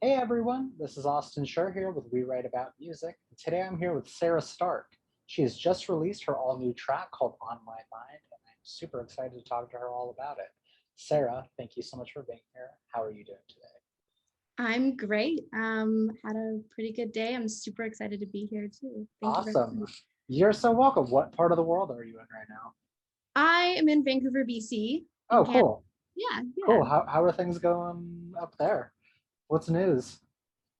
Hey everyone, this is Austin Schur here with We Write About Music. And today I'm here with Sarah Stark. She has just released her all new track called On My Mind, and I'm super excited to talk to her all about it. Sarah, thank you so much for being here. How are you doing today? I'm great. Had a pretty good day. I'm super excited to be here too. Thank you very Awesome. much. You're so welcome. What part of the world are you in right now? I am in Vancouver, BC, in Oh, Canada. cool. Yeah, yeah. Cool. How are things going up there? What's news?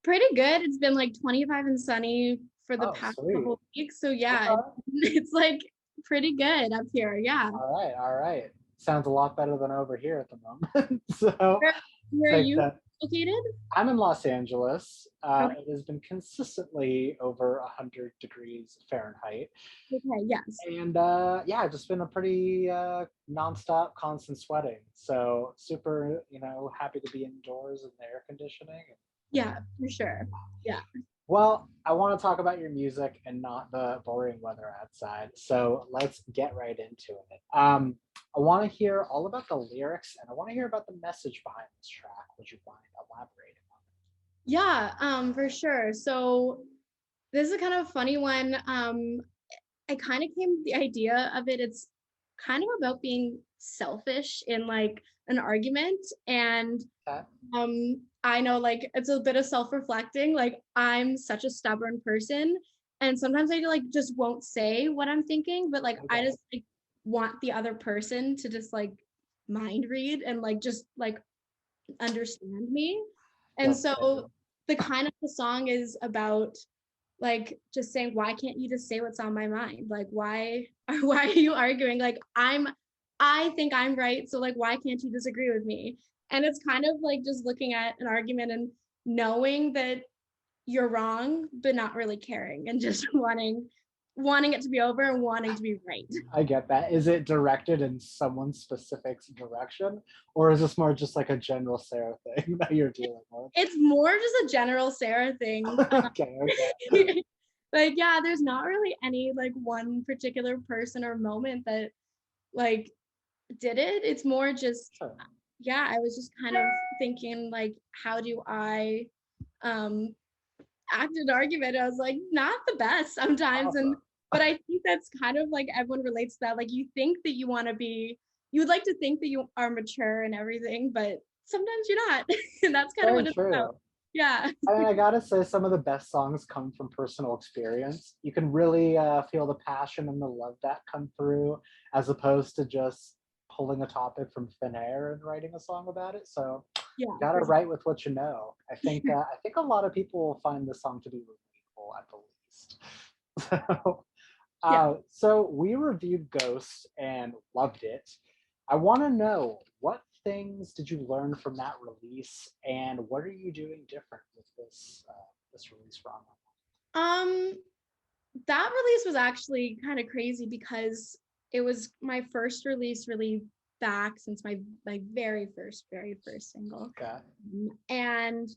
Pretty good. It's been like 25 and sunny for the Oh, past sweet. couple of weeks. So yeah, Okay. it's like pretty good up here. Yeah. All right. All right. Sounds a lot better than over here at the moment. So Where are take you that. located? I'm in Los Angeles. Okay. It has been consistently over 100 degrees Fahrenheit. Okay. Yes. And yeah, I've just been a pretty nonstop, constant sweating. So super, happy to be indoors in the air conditioning. Yeah, for sure. Yeah. Well, I want to talk about your music and not the boring weather outside. So let's get right into it. I want to hear all about the lyrics and I want to hear about the message behind this track. Would you mind elaborating on Yeah, for sure. So this is a kind of funny one. I kind of came the idea of it. It's kind of about being selfish in like an argument. And that? I know like it's a bit of self-reflecting. Like I'm such a stubborn person. And sometimes I like just won't say what I'm thinking, but like I Okay. just like want the other person to just like mind read and like just like understand me. And Feel the so same. the kind of the song is about like just saying why can't you just say what's on my mind, like why are you arguing, like I think I'm right, so like why can't you disagree with me. And it's kind of like just looking at an argument and knowing that you're wrong but not really caring and just wanting it to be over and wanting to be right. I get that. Is it directed in someone's specific direction, or is this more just like a general Sarah thing that you're dealing with? It's more just a general Sarah thing. Okay, okay. Like yeah, there's not really any like one particular person or moment that like did it. It's more just Sure. yeah, I was just kind of thinking like how do I um act an argument. I was like not the best sometimes. And Awesome. but I think that's kind of like everyone relates to that. Like you think that you want to be, you would like to think that you are mature and everything, but sometimes you're not. And that's kind of Very what it's about. true. Yeah. I mean, I gotta say, some of the best songs come from personal experience. You can really feel the passion and the love that come through, as opposed to just pulling a topic from thin air and writing a song about it. So Yeah, you gotta for write with what you know. I think a lot of people will find this song to be relatable at the least. So, yeah. so we reviewed Ghost and loved it. I want to know what things did you learn from that release, and what are you doing different with this release from? Um, that release was actually kind of crazy because it was my first release really back since my very first single. Okay. And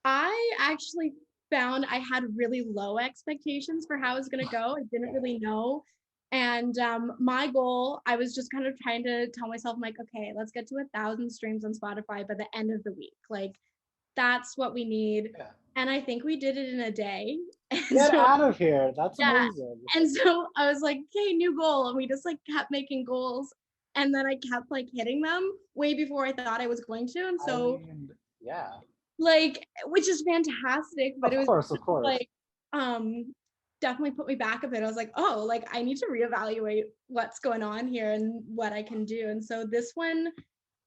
I actually found I had really low expectations for how it was going to go. I didn't Okay. really know. And my goal, I was just kind of trying to tell myself, I'm like, okay, let's get to 1,000 streams on Spotify by the end of the week. Like, that's what we need. Yeah. And I think we did it in a day. And Get so, out of here. That's yeah. amazing. And so I was like, okay, new goal. And we just like kept making goals. And then I kept like hitting them way before I thought I was going to. And I so mean, yeah. like which is fantastic, but Of it was course, of course. like um definitely put me back a bit. I was like, oh, like I need to reevaluate what's going on here and what I can do. And so this one,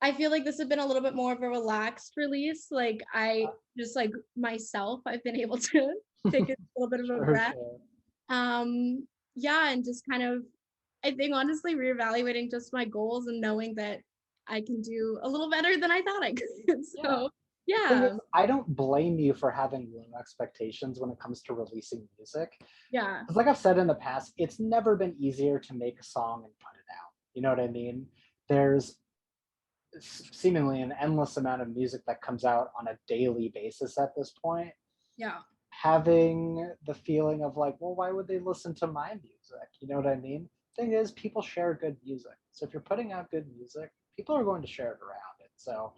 I feel like this has been a little bit more of a relaxed release. Like I just like myself, I've been able to take a little bit of a Sure, breath. sure. Yeah, and just kind of I think honestly reevaluating just my goals and knowing that I can do a little better than I thought I could. Yeah. So The thing yeah. is, I don't blame you for having low expectations when it comes to releasing music. Yeah. Because, like I've said in the past, it's never been easier to make a song and put it out. You know what I mean? There's seemingly an endless amount of music that comes out on a daily basis at this point. Yeah. Having the feeling of like, well, why would they listen to my music? You know what I mean? Thing is, people share good music. So if you're putting out good music, people are going to share it around it. So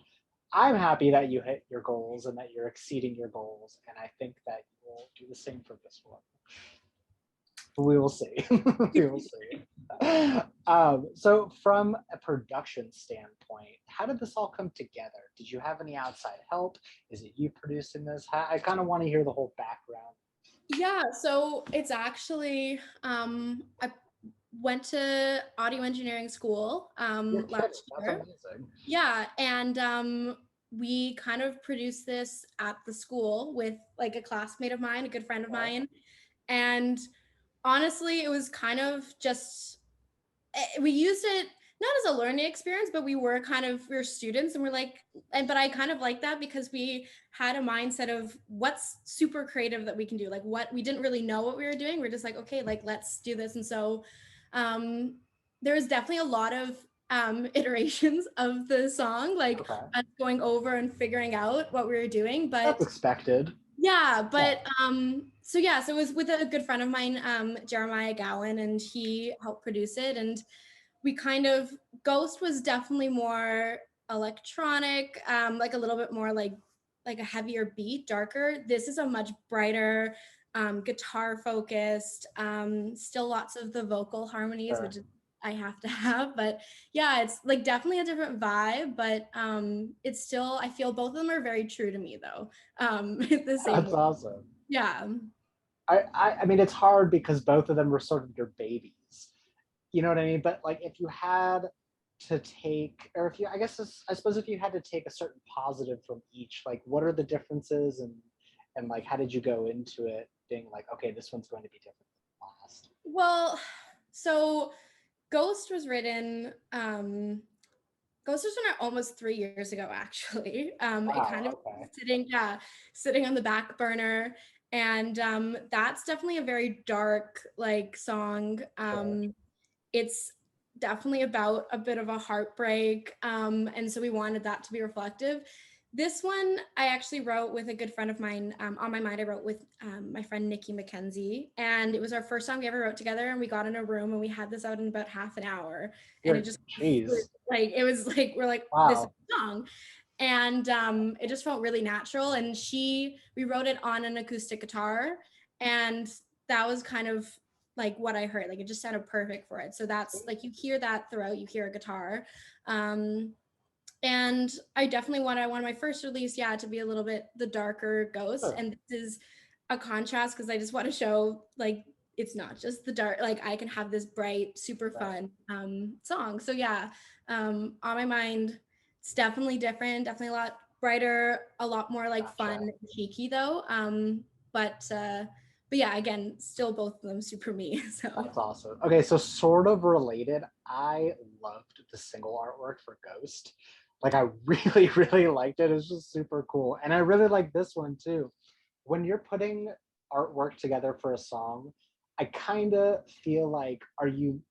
I'm happy that you hit your goals and that you're exceeding your goals, and I think that you will do the same for this one. We will see. We will see. So, from a production standpoint, how did this all come together? Did you have any outside help? Is it you producing this? I kind of want to hear the whole background. Yeah, so it's actually I went to audio engineering school You're kidding. last That's year. amazing. Yeah, and we kind of produced this at the school with like a classmate of mine, a good friend of Okay. mine, and honestly, it was kind of just we used it not as a learning experience, but we were students and we're like, and but I kind of like that because we had a mindset of what's super creative that we can do. Like what we didn't really know what we were doing. We're just like, okay, like let's do this. And so there was definitely a lot of iterations of the song, like Okay. us going over and figuring out what we were doing. That's But expected. yeah, Yeah. but so yeah, so it was with a good friend of mine, Jeremiah Gowan, and he helped produce it. And we kind of Ghost was definitely more electronic, like a little bit more like a heavier beat, darker. This is a much brighter, guitar focused, still lots of the vocal harmonies, Sure. which I have to have. But yeah, it's like definitely a different vibe, but it's still, I feel both of them are very true to me though. The same That's way. awesome. Yeah. I mean, it's hard because both of them were sort of your babies. You know what I mean? But like, if you had to take, or if you, I guess, I suppose if you had to take a certain positive from each, like, what are the differences, and like, how did you go into it, being like, okay, this one's going to be different than the last? Well, so Ghost was written Ghost was written almost 3 years ago, actually. It kind Wow. of Okay. sitting on the back burner. And that's definitely a very dark like song. Sure. It's definitely about a bit of a heartbreak. And so we wanted that to be reflective. This one I actually wrote with a good friend of mine. On My Mind, I wrote with my friend Nikki McKenzie. And it was our first song we ever wrote together. And we got in a room and we had this out in about half an hour. And it You're, just flew. geez. Like, it was like, we're like, this is Wow. a song. And it just felt really natural. And we wrote it on an acoustic guitar. And that was kind of like what I heard. Like it just sounded perfect for it. So that's like you hear that throughout, you hear a guitar. Um, and I wanted my first release, yeah, to be a little bit the darker Ghost. Sure. And this is a contrast because I just want to show like it's not just the dark, like I can have this bright, super Right. fun song. So yeah, On My Mind, it's definitely different, definitely a lot brighter, a lot more like fun Gotcha. and cheeky though. But yeah, again, still both of them super me. So That's awesome. Okay, so sort of related, I loved the single artwork for Ghost. Like I really, really liked it. It's just super cool. And I really like this one too. When you're putting artwork together for a song, I kind of feel like are you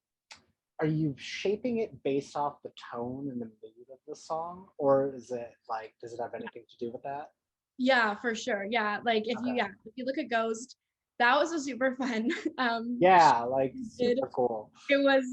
shaping it based off the tone and the mood of the song, or is it like does it have anything to do with that? yeah, for sure. Yeah. Like Okay. if you look at Ghost, that was a super fun Yeah, like did. super cool. It was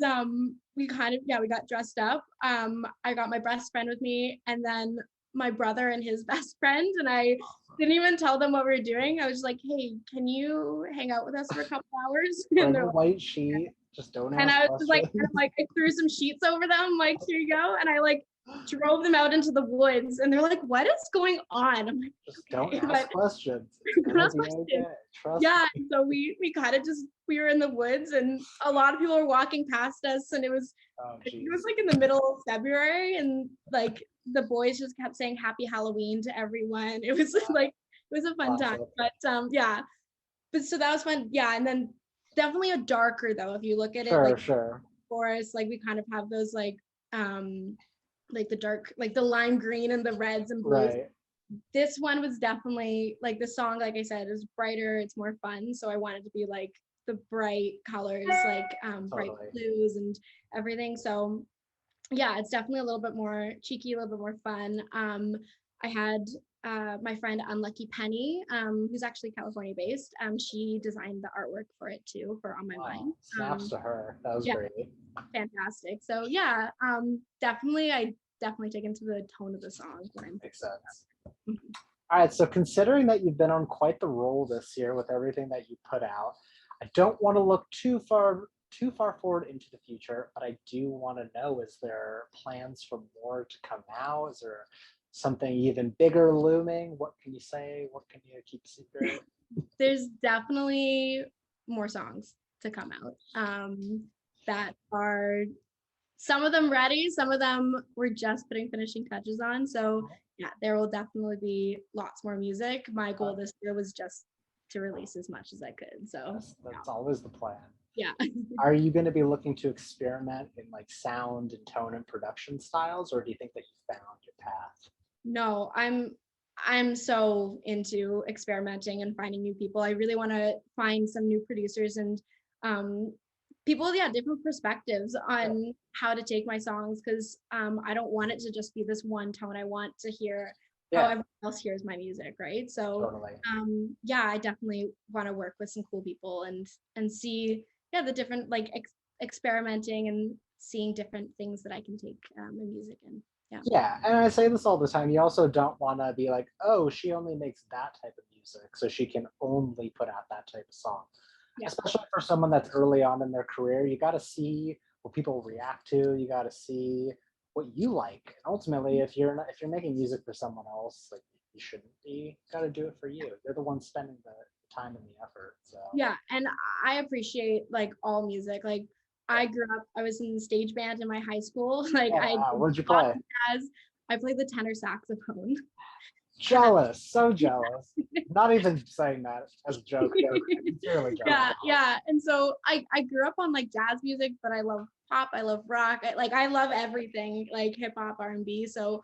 we kind of yeah, we got dressed up. I got my best friend with me and then my brother and his best friend, and I didn't even tell them what we were doing. I was just like, "Hey, can you hang out with us for a couple hours?" And Bring they're a like, white sheet. Just don't and ask I was just like, kind questions. of like, I threw some sheets over them, like, here you go. And I like drove them out into the woods. And they're like, what is going on? I'm like, Just don't okay, ask but questions. It's don't gonna ask be questions. okay. Trust Yeah. me. So we kind of just, we were in the woods and a lot of people were walking past us. And Oh I think it was geez. like in the middle of February. And like the boys just kept saying happy Halloween to everyone. It was like, it was a fun time. Classic. But yeah, but so that was fun. Yeah. And then definitely a darker though, if you look at it Sure, like sure. forest, like we kind of have those like the dark, like the lime green and the reds and blues. Right. This one was definitely like the song, like I said, is brighter, it's more fun. So I wanted to be like the bright colors, like bright Totally. blues and everything. So yeah, it's definitely a little bit more cheeky, a little bit more fun. I had my friend Unlucky Penny, who's actually California based. She designed the artwork for it too, for On My Wow. Mind. Snaps to her. That was Yeah, great. fantastic. So yeah, definitely I definitely taken to the tone of the song when I'm. Makes sense. Mhm. All right, so considering that you've been on quite the roll this year with everything that you put out, I don't want to look too far forward into the future, but I do want to know, is there plans for more to come out? Is there something even bigger looming? What can you say? What can you keep secret? There's definitely more songs to come out that are some of them ready, some of them we're just putting finishing touches on. So yeah, there will definitely be lots more music. My goal this year was just to release as much as I could. So That's always the plan. yeah. Are you going to be looking to experiment in like sound and tone and production styles, or do you think that you found your path? No, I'm so into experimenting and finding new people. I really want to find some new producers and um people with, yeah, different perspectives Yeah. on how to take my songs, because I don't want it to just be this one tone. I want to hear how Yeah, everyone else hears my music, right? So totally. yeah, I definitely want to work with some cool people and see, yeah, the different like experimenting and seeing different things that I can take my music in. Yeah. Yeah, and I say this all the time. You also don't want to be like, oh, she only makes that type of music, so she can only put out that type of song. Yeah. Especially for someone that's early on in their career, you got to see what people react to. You got to see what you like. And ultimately, if you're making music for someone else, like you shouldn't be. You got to do it for you. You're the one spending the time and the effort. So Yeah, and I appreciate like all music. Like I grew up, I was in the stage band in my high school. Like oh I wow, did what'd you lots play? of jazz. I played the tenor saxophone. And Jealous, so jealous. Not even saying that as a joke. Though. Sincerely yeah, joking. yeah. And so I grew up on like jazz music, but I love pop, I love rock. I love everything, like hip hop, R&B. So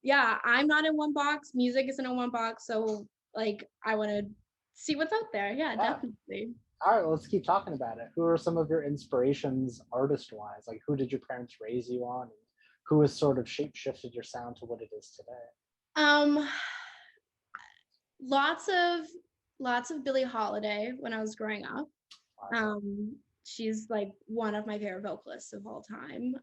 yeah, I'm not in one box. Music isn't in one box. So like I want to see what's out there. Yeah, Yeah. definitely. All right, let's keep talking about it. Who are some of your inspirations artist-wise? Like, who did your parents raise you on, and who has sort of shape-shifted your sound to what it is today? Um, lots of Billie Holiday when I was growing up. Classic. She's like one of my favorite vocalists of all time.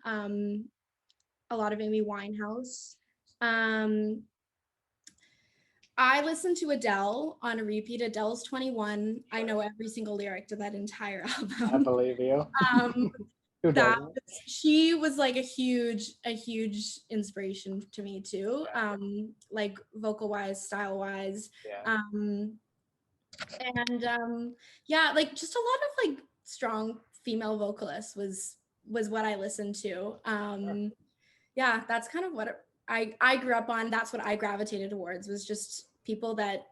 A lot of Amy Winehouse. Um, I listen to Adele on a repeat. Adele's 21. I know every single lyric to that entire I album. believe you. Um, Who that doesn't? she was like a huge inspiration to me too. Like vocal wise, style wise. Yeah. Um, and yeah, like just a lot of like strong female vocalists was what I listened to. Sure. Yeah, that's kind of what I grew up on. That's what I gravitated towards, was just people that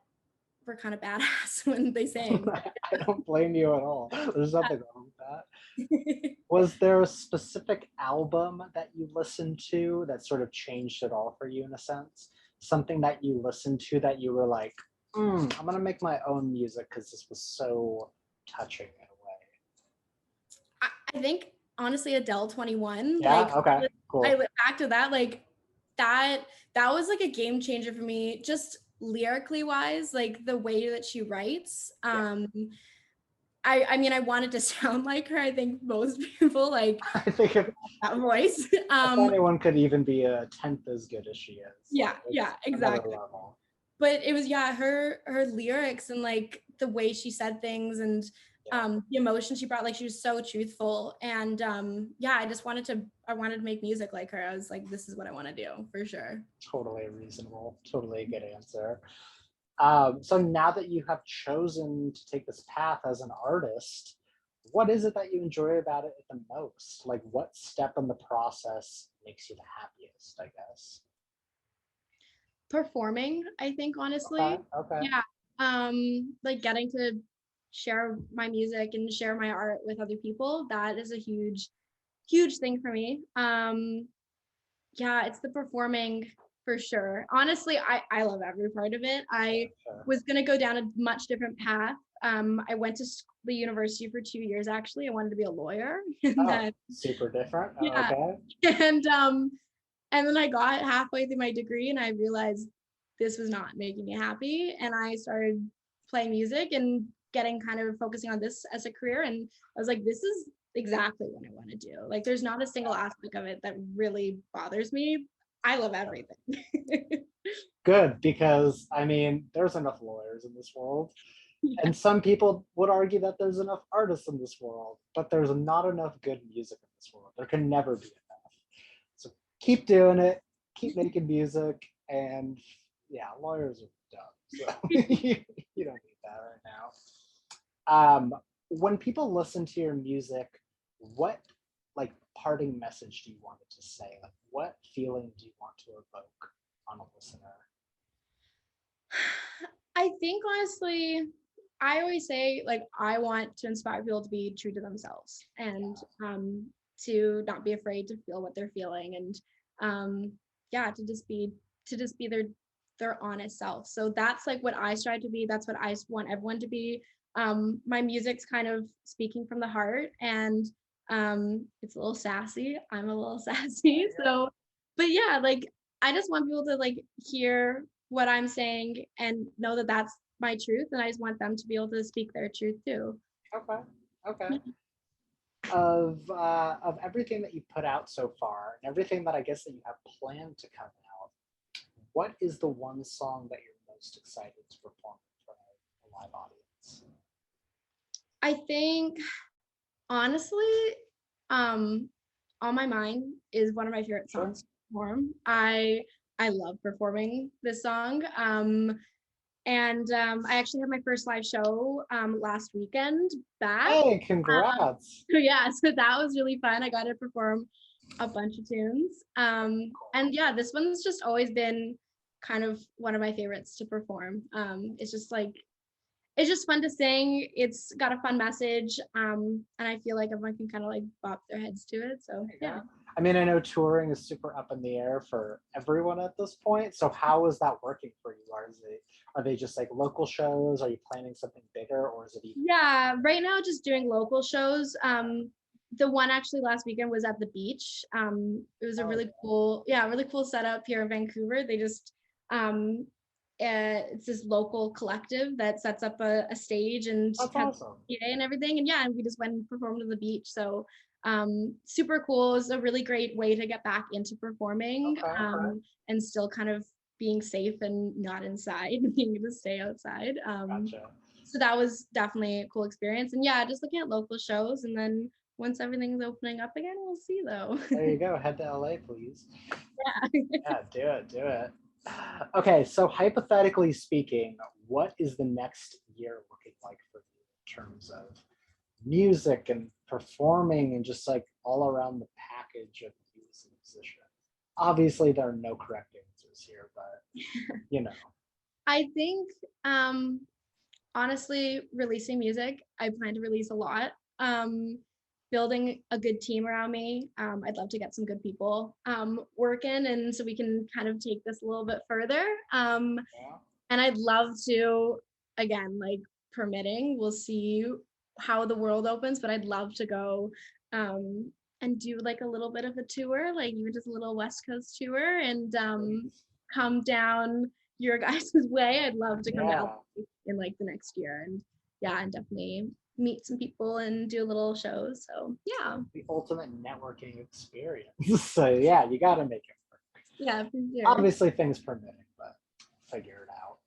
were kind of badass when they sang. I don't blame you at all. There's nothing wrong with that. Was there a specific album that you listened to that sort of changed it all for you in a sense? Something that you listened to that you were like, I'm gonna make my own music because this was so touching in a way. I think honestly Adele 21, like Yeah. Okay. I Cool. went back to that, like that that was like a game changer for me, just lyrically wise, like the way that she writes. Yeah. I mean I wanted to sound like her. I think most people like I think that voice. if anyone could even be a tenth as good as she is, like Yeah, it's another exactly. level. But it was, yeah, her lyrics and like the way she said things and Yeah. the emotion she brought, like she was so truthful. And yeah, I wanted to make music like her. I was like, this is what I want to do for sure. Totally reasonable. Totally a good answer. So now that you have chosen to take this path as an artist, what is it that you enjoy about it the most? Like, what step in the process makes you the happiest, I guess? Performing, I think, Okay, honestly. okay. Yeah. Like getting to share my music and share my art with other people, that is a huge thing for me. Yeah, it's the performing for sure. Honestly, I love every part of it. I Sure. was gonna go down a much different path. I went to the university for 2 years actually. I wanted to be a lawyer. And Oh, then super different. yeah, Okay. and and then I got halfway through my degree and I realized this was not making me happy. And I started playing music and getting kind of focusing on this as a career. And I was like, this is exactly what I want to do. Like, there's not a single aspect of it that really bothers me. I love everything. Good, because I mean, there's enough lawyers in this world. Yeah. And some people would argue that there's enough artists in this world, but there's not enough good music in this world. There can never be enough. So keep doing it, keep making music, and yeah, lawyers are dumb. So you don't need that right now. When people listen to your music, what like parting message do you want it to say? Like what feeling do you want to evoke on a listener? I think honestly, I always say like I want to inspire people to be true to themselves and Yeah, to not be afraid to feel what they're feeling and yeah, to just be their honest self. So that's like what I strive to be. That's what I want everyone to be. My music's kind of speaking from the heart and it's a little sassy. I'm a little there sassy. you go. So but yeah, like I just want people to like hear what I'm saying and know that that's my truth. And I just want them to be able to speak their truth too. Okay. Okay. Yeah. Of everything that you put out so far and everything that I guess that you have planned to come out, what is the one song that you're most excited to perform in front of a live audience? I think honestly, um, On My Mind is one of my favorite Sure. songs to perform. I love performing this song. And I actually had my first live show last weekend back. Hey, Um, congrats. so yeah, so that was really fun. I got to perform a bunch of tunes. And yeah, this one's just always been kind of one of my favorites to perform. It's just fun to sing. It's got a fun message. And I feel like everyone can kind of like bop their heads to it. So There you yeah. go. I mean, I know touring is super up in the air for everyone at this point. So how is that working for you? Are they just like local shows? Are you planning something bigger, or is it even? Yeah, right now just doing local shows. The one actually last weekend was at the beach. It was a Oh, really cool setup here in Vancouver. They just um it's this local collective that sets up a stage and that's has awesome. PA and everything. And yeah, and we just went and performed on the beach. So super cool. It's a really great way to get back into performing Okay, okay, and still kind of being safe and not inside, being able to stay outside. gotcha. So that was definitely a cool experience. And yeah, just looking at local shows. And then once everything's opening up again, we'll see though. There you go. Head to LA, please. Yeah. Yeah, do it, do it. Okay, so hypothetically speaking, what is the next year looking like for you in terms of music and performing and just like all around the package of you as a musician? Obviously, there are no correct answers here, but you know, I think honestly, releasing music, I plan to release a lot. Building a good team around me. I'd love to get some good people working and so we can kind of take this a little bit further. yeah, And I'd love to, again, like permitting, we'll see how the world opens, but I'd love to go and do like a little bit of a tour, like even just a little West Coast tour and please. come down your guys' way. I'd love to come to Yeah, LA in like the next year and yeah, and definitely meet some people and do a little shows. So yeah. the ultimate networking experience. So yeah, you got to make it work. Yeah, for sure. Obviously, things permitting, but figure it out.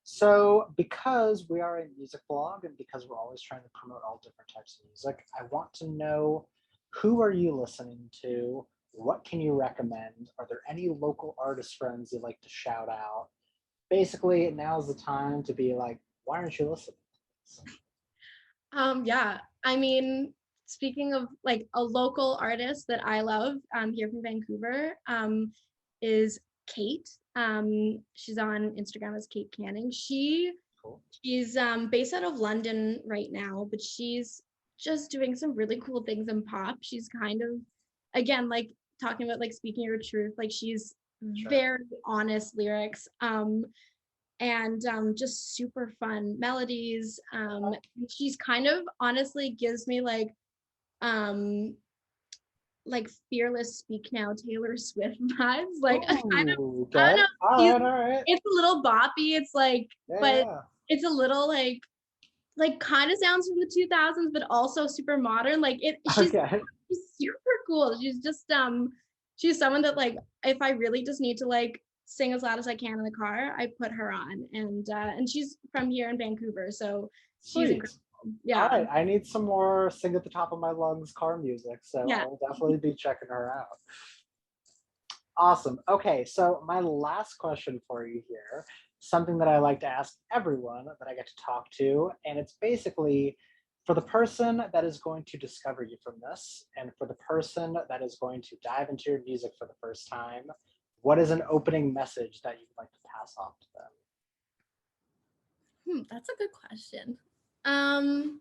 So, because we are a music blog and because we're always trying to promote all different types of music, I want to know who are you listening to? What can you recommend? Are there any local artist friends you'd like to shout out? Basically, now's the time to be like, why aren't you listening to this? Yeah, I mean, speaking of like a local artist that I love here from Vancouver is Kate. She's on Instagram as Kate Canning. Cool. She's based out of London right now, but she's just doing some really cool things in pop. She's kind of, again, like talking about like speaking your truth. Like she's Sure. very honest lyrics. And just super fun melodies. She's kind of honestly gives me um like fearless speak now Taylor Swift vibes. Like kind of Ooh, I don't good. know. All She's right, all right. it's a little boppy. It's like, but Yeah, it's a little like kind of sounds from the 2000s, but also super modern. Like it yeah. Okay. she's super cool. She's just she's someone that like if I really just need to like sing as loud as I can in the car, I put her on. And she's from here in Vancouver, so she's Sweet. incredible. All Yeah. right, I need some more sing at the top of my lungs car music, so Yeah. I'll definitely be checking her out. Awesome. Okay, so my last question for you here, something that I like to ask everyone that I get to talk to, and it's basically for the person that is going to discover you from this, and for the person that is going to dive into your music for the first time, what is an opening message that you'd like to pass on to them? That's a good question. Um,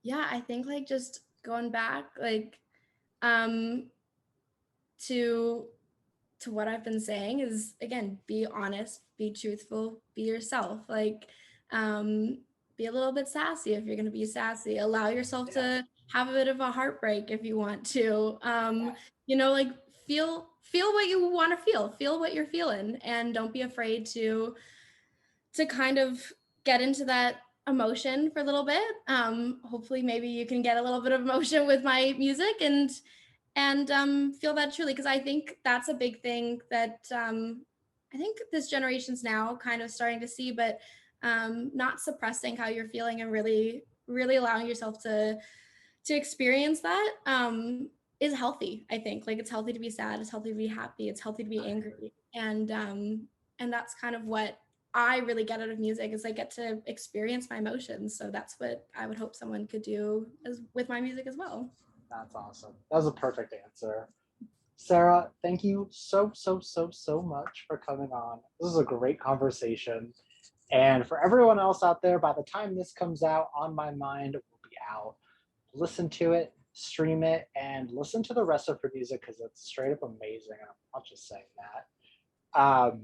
yeah, I think like just going back, like um to what I've been saying is again, be honest, be truthful, be yourself. Like, um, be a little bit sassy if you're gonna be sassy. Allow yourself Yeah, to have a bit of a heartbreak if you want to. yeah, Like feel what you want to feel what you're feeling, and don't be afraid to kind of get into that emotion for a little bit. Hopefully, maybe you can get a little bit of emotion with my music and feel that truly, because I think that's a big thing that I think this generation's now kind of starting to see, but not suppressing how you're feeling and really allowing yourself to experience that is healthy. I think like it's healthy to be sad, it's healthy to be happy, it's healthy to be I agree. angry, and that's kind of what I really get out of music is I get to experience my emotions. So that's what I would hope someone could do as with my music as well. That's awesome. That was a perfect answer. Sarah, thank you so, so, so, so much for coming on. This is a great conversation. And for everyone else out there, by the time this comes out, On My Mind will be out. Listen to it, stream it, and listen to the rest of her music because it's straight up amazing. I'm not just saying that.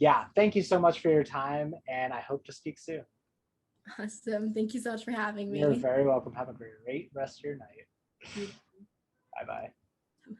Yeah, thank you so much for your time, and I hope to speak soon. Awesome. Thank you so much for having You're me. very welcome. Have a great rest of your night. You Bye bye. too.